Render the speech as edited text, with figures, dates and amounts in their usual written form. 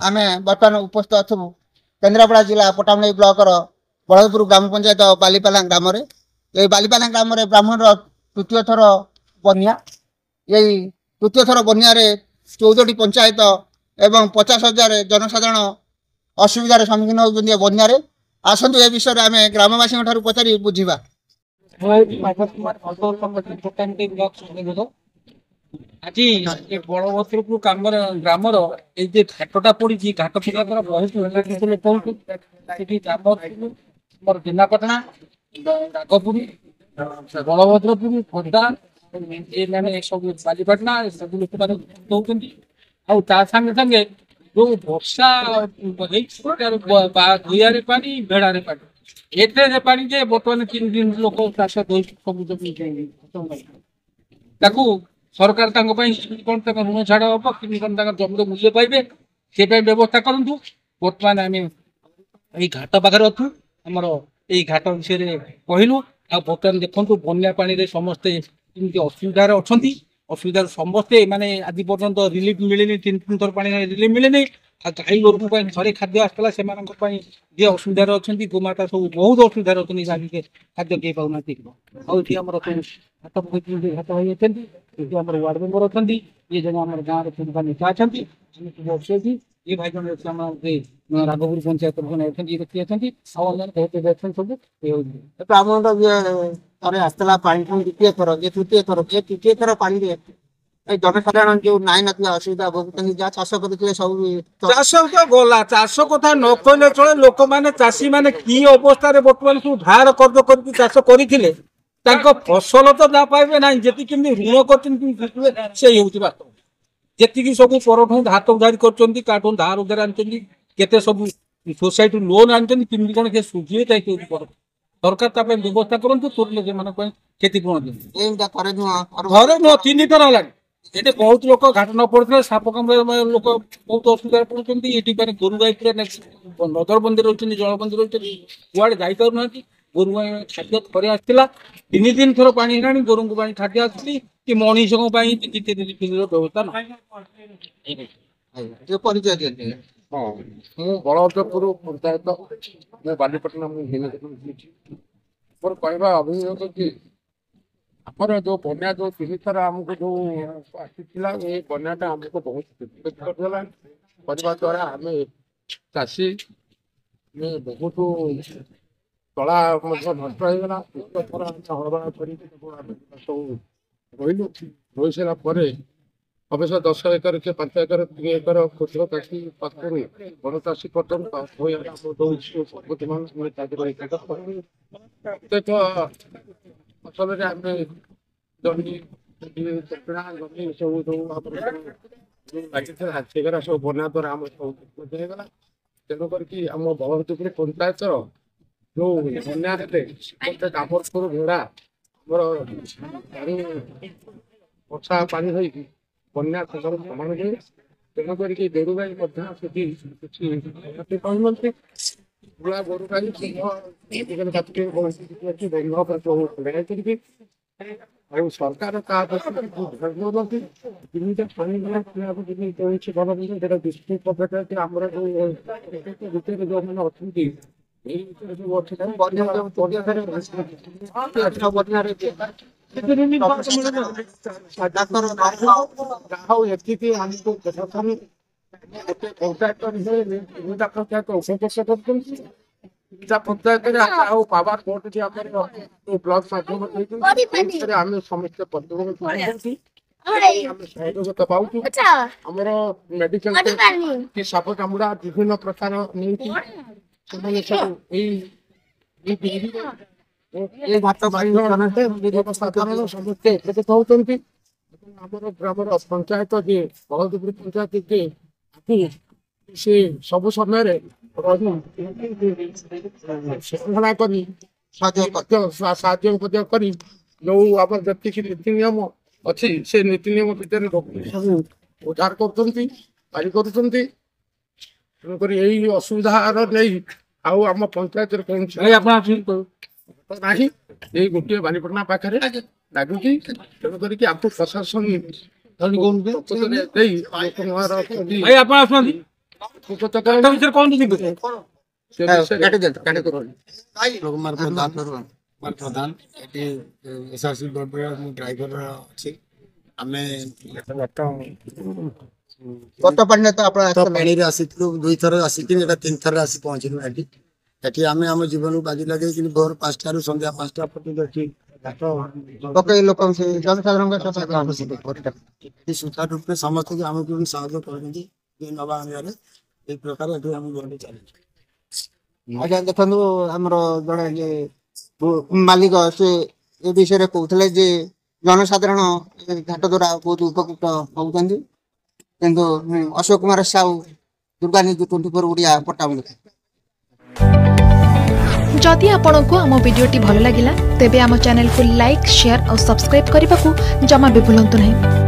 आमे बर्तमान उपस्थित अच्छु केन्द्रापड़ा जिला पटामुणी ब्लॉक बलदपुर ग्राम पंचायत बालीपाला ग्राम ये बालीपाला ग्राम ब्राह्मण तृतीय थर बन्या यही तृतीय थर बन्या 14टी पंचायत एवं 50,000 जनसाधारण असुविधार सम्मुखीन होती बन्या आसतु ए विषय आम ग्रामवासी पचारि बुझा आज बड़भद्रपुर ग्रामर ये घाटा पड़ी घाट पड़ा बहुत जिनापाटना नागपुरी बड़भद्रपुर खोर्धा ये सब बालीपाटना सब लोक मैंने सांगे सांगे जो वर्षा दुआरे पानी बेड़े पानी एटे पानी जे बर्तमान 3 दिन लोक चाष सब सरकार कौन ऋण छाड़ हम कि जमीन मूल्य पाइबे से व्यवस्था करूँ। बर्तमान आम ये घाट पाखे अच्छु आमर ये घाट विषय कहलु आ बर्तमान देखो बन्या पानी समस्ते असुविधार अच्छा असुविधार समस्ते माने आज पर्यंत रिलीफ मिलनी 3 थर पानी रिलीफ मिलनी गाई गोरु थे खाद्य आसला से जी असुविधार अच्छा गोमाता सब बहुत असुविधार अच्छे खाद्य कई पाऊना आम घाट घाट हो वार्ड मेम्बर अच्छा ये जगह आम गाँव नेता अच्छा सब ये भाई जन राघपुर पंचायत आसला पानी द्वितीय थर ये तृतीय थर ये तृतीय थर पानी जनसाधारण जो नाई ना असुविधा भोगुं जहाँ चाष कर सब चाष तो गला चाष कथा न कहले चले लोक मैंने चाषी मैंने कि अवस्था बर्तमान सब धार कर्ज कर चाष करते फसल तो ना पाइबे ना जी ऋण कर जी सब पर हाथ उधारी कर धार उधार आते सब सोसाइटी लोन आनी कौन सुझे सरकार व्यवस्था करूँ क्षतिपूरण घरे नुह 3 थर है ये बहुत लोग घाट न पड़ते साप कम लोक बहुत असुविधा पड़ते ये गोरु गाई पूरा नजरबंदी रही जलबंदी रही कड़े जापर ना गोरु गाई खाद्य थे आसला 3 दिन थर पा गोरु को खाद्य आसली कि मनीष व्यवस्था ना हाँ बलभद्रपुर पंचायत मैं बालीपाटना मोर कहवा अभियोग कि आमर जो बन्या जो 3 थर आमको जो आसीला ये बन्याटा आमको बहुत करदेला द्वारा आम चाषी बहुत तला नष्ट होगा हड़बड़ा कर सब रही रही सारापर अवश्य 10 एकर के 5 एकर 3 एकर क्षुद्र चाषी पाखर बड़ चाषी पर्यटन प्रत्येक फसल आम जमी जमी सब लगी सेगरा सब बना द्वारा आम सब तेणुक आम बलभद्रपुर पंचायत जो बन्या कामरपुर भेड़ा वर्षा पानी हो बन्या फसल समान हुए तेणुक गोरु गाई बुढ़ा गोरु गाई सरकार पावर कोर्ट ब्लॉक माध्यम समस्त सहयोग पाऊँ आमर मेडिकल साप कामुड़ा विभिन्न प्रकार नहीं समस्ते एकत्रित होती ग्राम पंचायत जी बलभद्रपुर पंचायत जी से सब समय श्रृंखला कर जो आम जी नीति नियम अच्छी से नीति नियम भितर उद्धार कर यही असुविधार नहीं आम पंचायत ना ये गोटे बालीपाटना पाखे लगुच तेणुक आपको प्रशासन ତା ବିଷୟରେ କଣ ଟିକେ କୁମାର ପ୍ରଧାନ ଏଠି ଏସ୍ଆର୍ସି ବୋର୍ଡରେ ମୁଁ ଡ୍ରାଇଭର ଅଛି। ଆମେ ଗତ ପାଣିରେ ତ ଆପଣ ପାଣିରେ ଆସିଥିଲୁ 2 ଥର ଆସିକି ଏଇଟା 3 ଥର ଆସି ପହଞ୍ଚିଲୁ ଏଠି। ଏଠି ଆମେ ଆମ ଜୀବନକୁ ବାଜି ଲଗେଇକି ଭୋର 5ଟାରୁ ସନ୍ଧ୍ୟା 5ଟା ପର୍ଯ୍ୟନ୍ତ ଏଠି ପକେଇ ଲୋକ ଜନସାଧାରଣଙ୍କ ସୁଚାରୁ ରୂପେ ସମସ୍ତଙ୍କୁ ଆମକୁ ବି ସାହାଯ୍ୟ କରୁଛନ୍ତି ନବା ଆଣିବାରେ। ଏଇ ପ୍ରକାର ଏଠି ଆମ ଜୀବନ ଚାଲିଛି। ଆଜ୍ଞା ଦେଖନ୍ତୁ ଆମର ଜଣେ ଯେ ମାଲିକ ସେ ଏ ବିଷୟରେ କହୁଥିଲେ ଯେ ଜନସାଧାରଣ ଘାଟ ଦ୍ୱାରା ବହୁତ ଉପକୃତ ହଉଛନ୍ତି। କିନ୍ତୁ ଅଶୋକ କୁମାର ସାହୁ, ଦୁର୍ଗା ନ୍ୟୁଜ୍ 24 ଓଡ଼ିଆ ପଟ୍ଟାମୁଣ୍ଡାଇ। जदि आपंक आम भिडी भल लगा तेब आम चैनल को लाइक शेयर और सब्सक्राइब करने को जमा भी भूलु नहीं।